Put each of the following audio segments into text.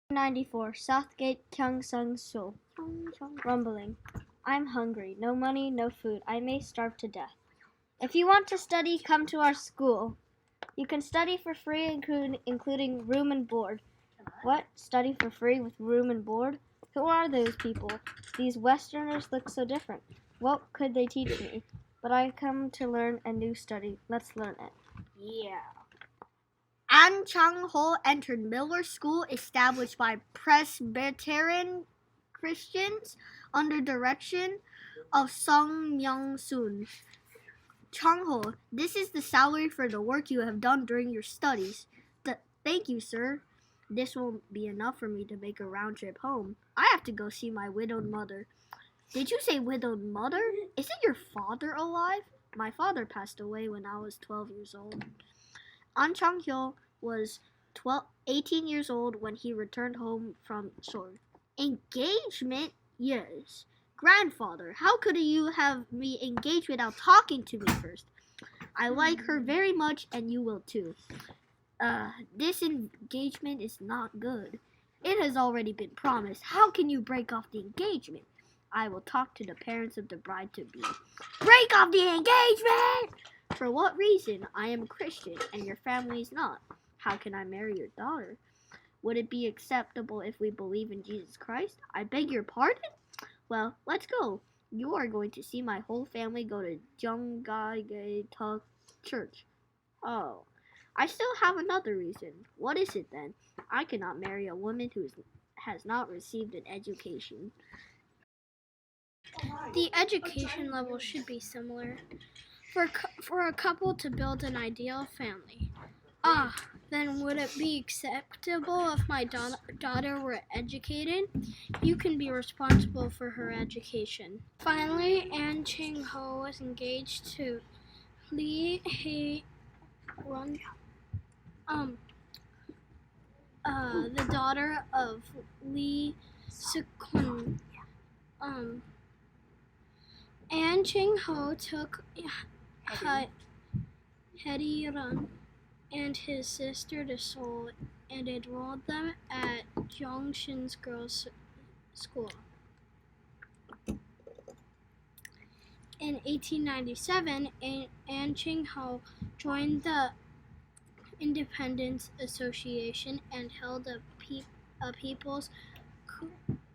94, Southgate Gyeongsang-sul. Rumbling. I'm hungry. No money, no food. I may starve to death. If you want to study, come to our school. You can study for free, including room and board. What? Study for free with room and board? Who are those people? These Westerners look so different. What could they teach me? But I come to learn a new study. Let's learn it. Yeah. Ahn Chang Ho entered Miller School, established by Presbyterian Christians under direction of Sung Myung-soon. Chang Ho, this is the salary for the work you have done during your studies. Thank you, sir. This won't be enough for me to make a round trip home. I have to go see my widowed mother. Did you say widowed mother? Isn't your father alive? My father passed away when I was 12 years old. Ahn Chang Ho was 18 years old when he returned home from Seoul. Engagement? Yes. Grandfather, how could you have me engaged without talking to me first? I like her very much, and you will too. This engagement is not good. It has already been promised. How can you break off the engagement? I will talk to the parents of the bride-to-be. Break off the engagement! For what reason? I am a Christian, and your family is not. How can I marry your daughter? Would it be acceptable if we believe in Jesus Christ? I beg your pardon? Well, let's go. You are going to see my whole family go to Junggae-tak Church. Oh, I still have another reason. What is it then? I cannot marry a woman who has not received an education. The education level should be similar for a couple to build an ideal family. Then would it be acceptable if my daughter were educated? You can be responsible for her education. Finally, Ahn Chang Ho was engaged to Lee Hae-run, the daughter of Lee Suk-hun. Ahn Chang Ho took Hae-run and his sister to Seoul and enrolled them at Gyeongsang's girls' school. In 1897, Ahn Chang Ho joined the Independence Association and held a People's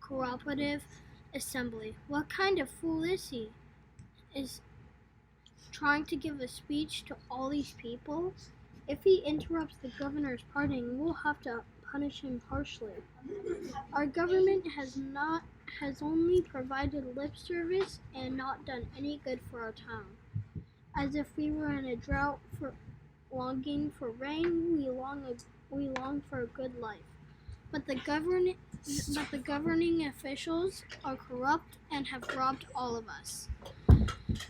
Cooperative Assembly. What kind of fool is he? Is trying to give a speech to all these people? If he interrupts the governor's partying, we'll have to punish him harshly. Our government has only provided lip service and not done any good for our town. As if we were in a drought longing for rain, we long for a good life. But the governing officials are corrupt and have robbed all of us.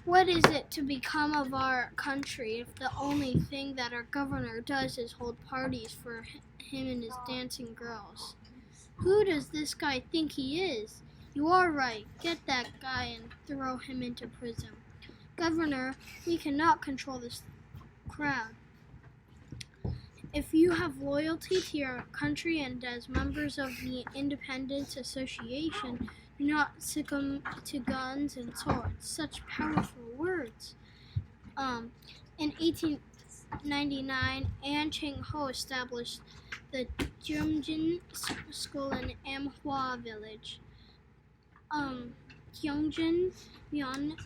What is it to become of our country if the only thing that our governor does is hold parties for him and his dancing girls? Who does this guy think he is? You are right. Get that guy and throw him into prison. Governor, we cannot control this crowd. If you have loyalty to your country and as members of the Independence Association, do not succumb to guns and swords. Such powerful words. In 1899, Ahn Chang Ho established the Jeongjin School in Amhwa Village. Gyeongjin Myeon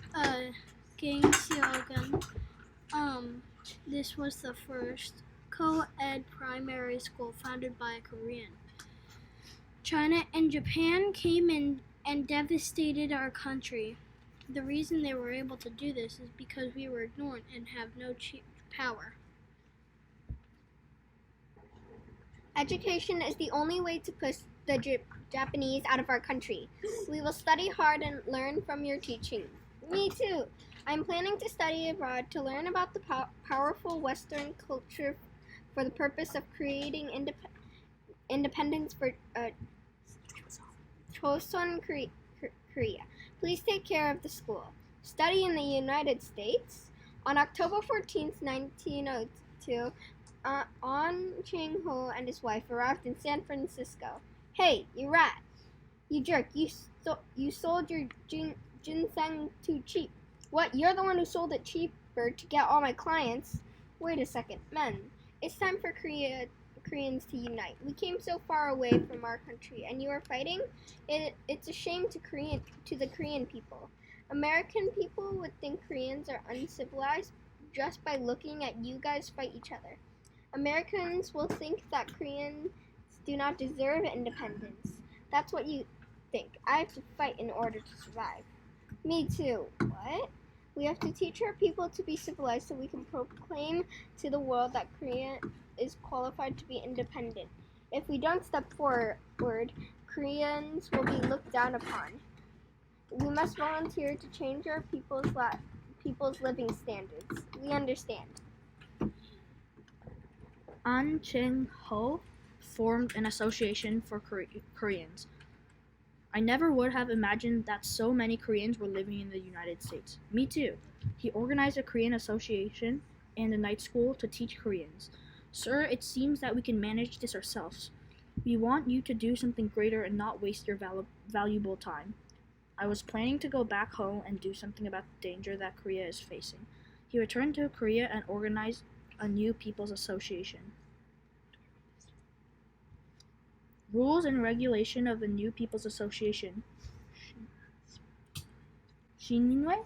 Gangseogun. This was the first co-ed primary school founded by a Korean. China and Japan came in and devastated our country. The reason they were able to do this is because we were ignorant and have no power. Education is the only way to push the Japanese out of our country. We will study hard and learn from your teaching. Me too. I'm planning to study abroad to learn about the powerful Western culture for the purpose of creating independence for Chosun, Korea. Please take care of the school. Study in the United States. On October 14, 1902, Ahn Chang Ho and his wife arrived in San Francisco. Hey, you rat! You jerk! You sold your ginseng too cheap. What? You're the one who sold it cheaper to get all my clients. Wait a second, men. It's time for Koreans to unite. We came so far away from our country, and you are fighting. It's a shame to the Korean people. American people would think Koreans are uncivilized just by looking at you guys fight each other. Americans will think that Koreans do not deserve independence. That's what you think. I have to fight in order to survive. Me too. What? We have to teach our people to be civilized so we can proclaim to the world that Korea is qualified to be independent. If we don't step forward, Koreans will be looked down upon. We must volunteer to change our people's living standards. We understand. Ahn Chang Ho formed an association for Koreans. I never would have imagined that so many Koreans were living in the United States. Me too. He organized a Korean association and a night school to teach Koreans. Sir, it seems that we can manage this ourselves. We want you to do something greater and not waste your valuable time. I was planning to go back home and do something about the danger that Korea is facing. He returned to Korea and organized a new people's association. Rules and regulation of the New People's Association. Shinwe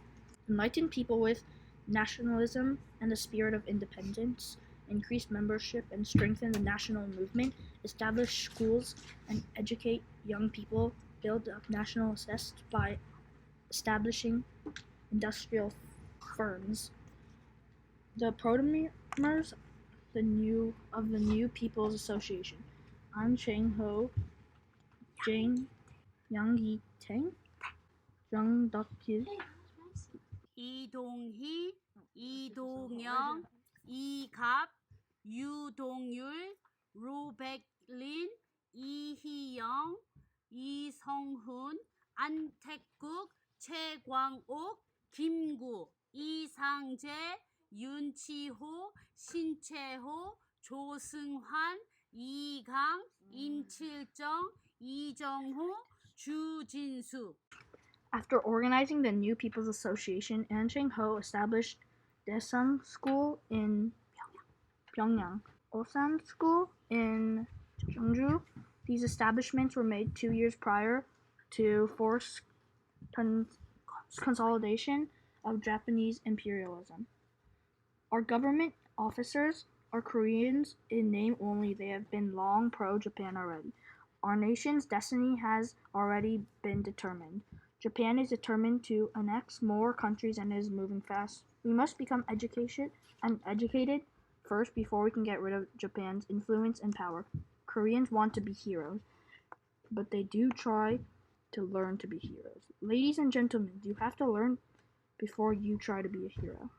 enlighten people with nationalism and the spirit of independence, increase membership and strengthen the national movement, establish schools and educate young people, build up national zest by establishing industrial firms. The programmers the New People's Association. Ahn Chang Ho, Jang Yang Tang, Jung Duk-kil, 이동희, 이동영, 이갑, 유동율, 로백린, 이희영, 이성훈, 안택국, 최광옥, 김구, 이상재, 윤치호, 신채호, 조승환, 이강, 임칠정, 이정호, 주진수. After organizing the New People's Association, Ahn Chang Ho established DoSan School in Pyongyang, DoSan School in Jeonju. These establishments were made 2 years prior to force consolidation of Japanese imperialism. Our government officers are Koreans in name only. They have been long pro-Japan already. Our nation's destiny has already been determined. Japan is determined to annex more countries and is moving fast. We must become educated first before we can get rid of Japan's influence and power. Koreans want to be heroes, but they do try to learn to be heroes. Ladies and gentlemen, you have to learn before you try to be a hero.